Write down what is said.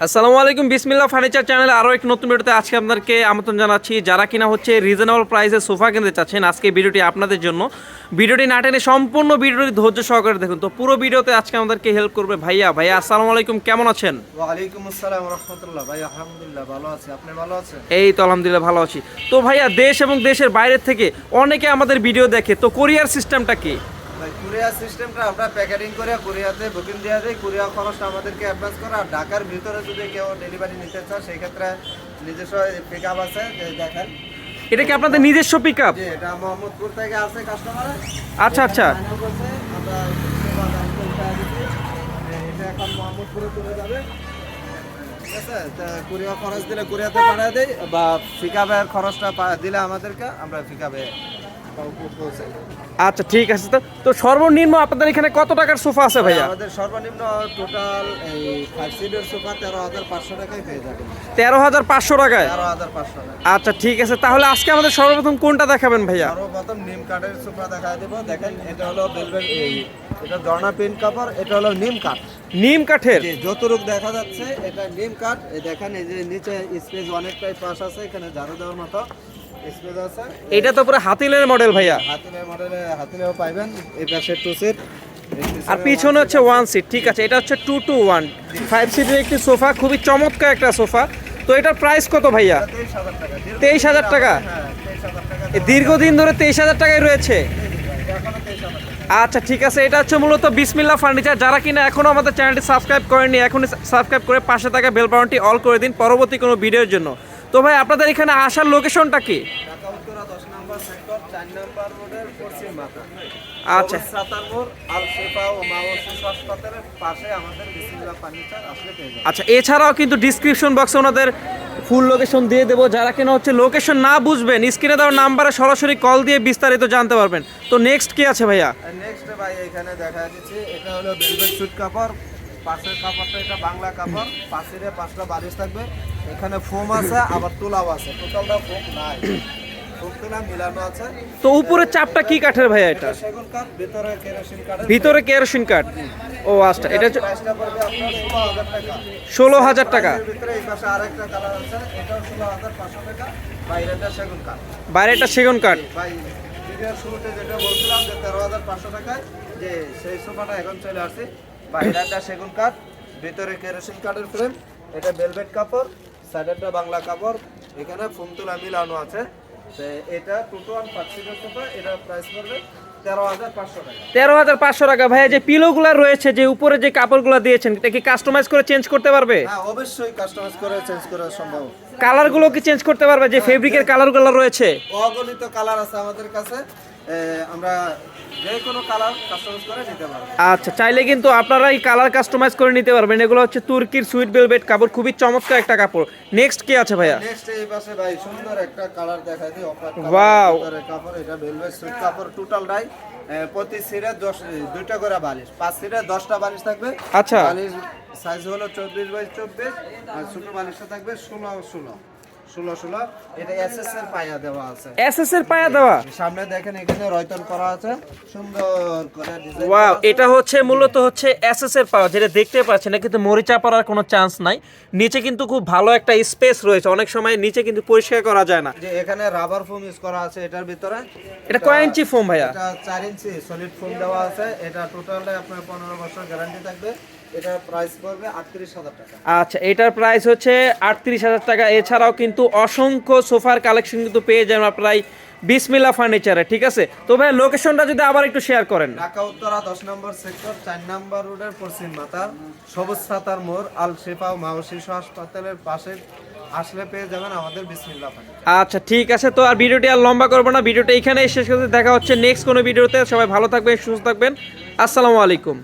আসসালামু আলাইকুম, বিসমিল্লাহ ফার্নিচার চ্যানেলে আরও এক নতুন ভিডিওতে আজকে আপনাদেরকে আমন্ত্রণ জানাচ্ছি। যারা কিনা হচ্ছে রিজনেবল প্রাইসে সোফা কিনতে চাচ্ছেন, আজকে ভিডিওটি আপনাদের জন্য। ভিডিওটি না টেনে সম্পূর্ণ ভিডিওটি ধৈর্য সহকারে দেখুন। তো পুরো ভিডিওতে আজকে আমাদেরকে হেল্প করবে ভাইয়া। আসসালামু আলাইকুম, কেমন আছেন? ওয়ালাইকুম আসসালাম রাহমাতুল্লাহ। ভাই আলহামদুলিল্লাহ ভালো আছি, আপনি ভালো আছেন? এই তো আলহামদুলিল্লাহ ভালো আছি। তো ভাইয়া, দেশ এবং দেশের বাইরের থেকে অনেকে আমাদের ভিডিও দেখে, তো কোরিয়ার সিস্টেমটা কি? ভাই কুরিয়ার সিস্টেমটা আমরা প্যাকেটিং করে কুরিয়াতে বুকিং দিয়ে দিই। কুরিয়ার খরচটা আমাদেরকে অ্যাডভান্স করে, আর ঢাকার ভিতরে যদি কেউ ডেলিভারি নিতে চায় সেই ক্ষেত্রে নিজস্ব পিক আপ আছে। যে দেখেন, এটা কি আপনাদের নিজস্ব পিক আপ? জি, এটা মোহাম্মদপুর থেকে আসে কাস্টমার। আচ্ছা আচ্ছা। আমরা এটা এখন মোহাম্মদপুরে চলে যাবে, ঠিক আছে? কুরিয়ার খরচ দিলে কুরিয়াতে পাঠিয়ে দেয়, বা পিক আপের খরচটা দিলে আমাদেরকে, আমরা পিক আপে পৌঁছে। আচ্ছা ঠিক আছে। তো সর্বনিম্ন আপনাদের এখানে কত টাকার সোফা আছে ভাইয়া? আমাদের সর্বনিম্ন টোটাল এই 5 সিটের সোফা 13,500 টাকায় পেয়ে যাবেন। 13,500 টাকায়? 13,500 টাকা। আচ্ছা ঠিক আছে, তাহলে আজকে আমাদের সর্বপ্রথম কোনটা দেখাবেন ভাইয়া? সর্বপ্রথম নিম কাঠের সোফা দেখায় দেব। দেখেন, এটা হলো ভেলভেট, এটা জর্না প্রিন্ট কাপড়, এটা হলো নিম কাঠ। নিম কাঠের? যতটুক দেখা যাচ্ছে এটা নিম কাঠ। এই দেখেন, এই যে নিচে স্পেস অনেকটাই পাশ আছে, এখানে ঝাড়ু দেওয়ার মতো স্পেস আছে। এটা তো পুরো হাতিলের মডেল ভাইয়া। হাতিলের মডেলে হাতিলেও পাইবেন। এই পাশে 2 সিট, আর পিছনে হচ্ছে 1 সিট। ঠিক আছে, এটা হচ্ছে 2 to 1 5 সিটের একটি সোফা, খুবই চমৎকার একটা সোফা। তো এটার প্রাইস কত ভাইয়া? 23,000 টাকা। 23,000 টাকা? হ্যাঁ, 23,000 টাকা। দীর্ঘদিন ধরে 23,000 টাকায় রয়েছে। এখনো 23,000 টাকা। আচ্ছা ঠিক আছে, এটা হচ্ছে মূলত বিসমিল্লাহ ফার্নিচার। যারা কিনা এখনো আমাদের চ্যানেলটি সাবস্ক্রাইব করেননি, এখনই সাবস্ক্রাইব করে পাশে থাকা বেল বাটনটি অল করে দিন পরবর্তী কোনো ভিডিওর জন্য। তো ভাই, আপনাদের এখানে আসার লোকেশনটা কি? ঢাকা উত্তরা 10 নম্বর সেক্টর 4 নম্বর রোডের পশ্চিম মাথা। আচ্ছা। সাতার মোড় আল শেফা ও মা ও শিশু হাসপাতালের পাশে আমাদের বিসমিল্লাহ ফার্নিচার আসলে পেয়ে যাবেন। আচ্ছা, এছাড়াও কিন্তু ডিসক্রিপশন বক্সে ওনাদের ফুল লোকেশন দিয়ে দেবো। যারা কিনা হচ্ছে লোকেশন না বুঝবেন, স্ক্রিনে দেওয়ার নাম্বারে সরাসরি কল দিয়ে বিস্তারিত জানতে পারবেন। তো নেক্সট কি আছে ভাইয়া? নেক্সট ভাই, এখানে দেখা যাচ্ছে এটা হলো ভেলভেট সুট কাপড়। পাশের কাপড়টা এটা বাংলা কাপড়, পাশে 5টা বালিশ থাকবে। এখানে ফোম আছে, আবার তুলাও আছে। টোটালটা ফোম নাই, ফোম তুলা মিলানো আছে। তো উপরের চাপটা কি কাঠের ভাইয়া? এটা সেগুন কাঠ, ভিতরে কেরোসিন কাঠ। ভিতরে কেরোসিন কাঠ? ও আচ্ছা, এটা হচ্ছে প্রাইসটা পড়বে আপনার 16,000 টাকা। 16,000 টাকা। এর ভিতরে এই পাশে আরেকটা কালার আছে, এটাও 16,500 টাকা। বাইরেটা সেগুন কাঠ। বাইরেটা সেগুন কাঠ। ভাই, ভিডিওর শুরুতে যেটা বলছিলাম যে 13,500 টাকায়, যে সেই সোফাটা এখন চলে আসছে। বাইরেটা সেগুন কাঠ, ভিতরে কেরোসিন কাঠের ফ্রেম, এটা ভেলভেট কাপড়, সাইডেরটা বাংলা কাপড়, এখানে ফুমতুলা মিলানো আছে। তো এটা টোটাল 5 সিটের সোফা, এটা প্রাইস পড়বে 13,500 টাকা। 13,500 টাকা। ভাইয়া, যে পিলোগুলো রয়েছে, যে উপরে যে কাপড়গুলো দিয়েছেন, এটা কি কাস্টমাইজ করে চেঞ্জ করতে পারবে? হ্যাঁ, অবশ্যই কাস্টমাইজ করে চেঞ্জ করা সম্ভব। কালারগুলো কি চেঞ্জ করতে পারবে? যে ফেব্রিকের কালারগুলো রয়েছে, অগণিত কালার আছে আমাদের কাছে, আমরা যে কোনো কালার কাস্টমাইজ করে নিতে পারবো। আচ্ছা, চাইলে কিন্তু আপনারা এই কালার কাস্টমাইজ করে নিতে পারবেন। এগুলো হচ্ছে তুর্কির সুইট ভেলভেট কাপড়, খুবই চমৎকার একটা কাপড়। নেক্সট কি আছে ভাইয়া? নেক্সট এই পাশে ভাই সুন্দর একটা কালার দেখাই দিই, অফার Wow! কাপড়। এটা ভেলভেট সুইট কাপড়, টোটাল ডাই। প্রতি সিটে 2টা করে বালিশ, 5 সিটে 10টা বালিশ থাকবে। আচ্ছা। বালিশ সাইজ হলো 24x24, আর ছোট বালিশটা থাকবে 16x16। এটা এসএস এর পায়া দেওয়া আছে। এসএস এর পায়া দেওয়া? সামনে দেখেন, এখানে রয়তন করা আছে সুন্দর করে ডিজাইন। ওয়াও, এটা হচ্ছে মূলত হচ্ছে এসএস এর পাওয়া, যেটা দেখতে পাচ্ছেন না, কিন্তু মরিচা পড়ার কোনো চান্স নাই। নিচে কিন্তু খুব ভালো একটা স্পেস রয়েছে, অনেক সময় নিচে কিন্তু পরিষ্কার করা যায় না। যে এখানে রাবার ফোম ইউজ করা আছে এটার ভিতরে। এটা কয় ইঞ্চি ফোম ভাইয়া? এটা 4 ইঞ্চি সলিড ফোম দেওয়া আছে। এটা টোটালটা আপনার 15 বছর গ্যারান্টি থাকবে। এটার প্রাইস পড়বে 38,000 টাকা। আচ্ছা, এটার প্রাইস হচ্ছে 38,000 টাকা। এছাড়াও কিন্তু অসংখ্য সোফার কালেকশন কিন্তু পেয়ে যাবেন আপনারা বিসমিল্লাহ ফার্নিচারে। ঠিক আছে, তো ভাই লোকেশনটা যদি আবার একটু শেয়ার করেন। ঢাকা উত্তরা 10 নম্বর সেক্টর 4 নম্বর রোডের পশ্চিম মাথা, সবুজ সাতার মোড়, আল শেফা ও মা ও শিশু হাসপাতালের পাশে আসলে পেয়ে যাবেন আমাদের বিসমিল্লাহ ফার্নিচার। আচ্ছা ঠিক আছে, তো আর ভিডিওটি আর লম্বা করবো না, ভিডিওটা এখানেই শেষ করতে। দেখা হচ্ছে নেক্সট কোনো ভিডিওতে। সবাই ভালো থাকবেন, সুস্থ থাকবেন। আসসালামু আলাইকুম।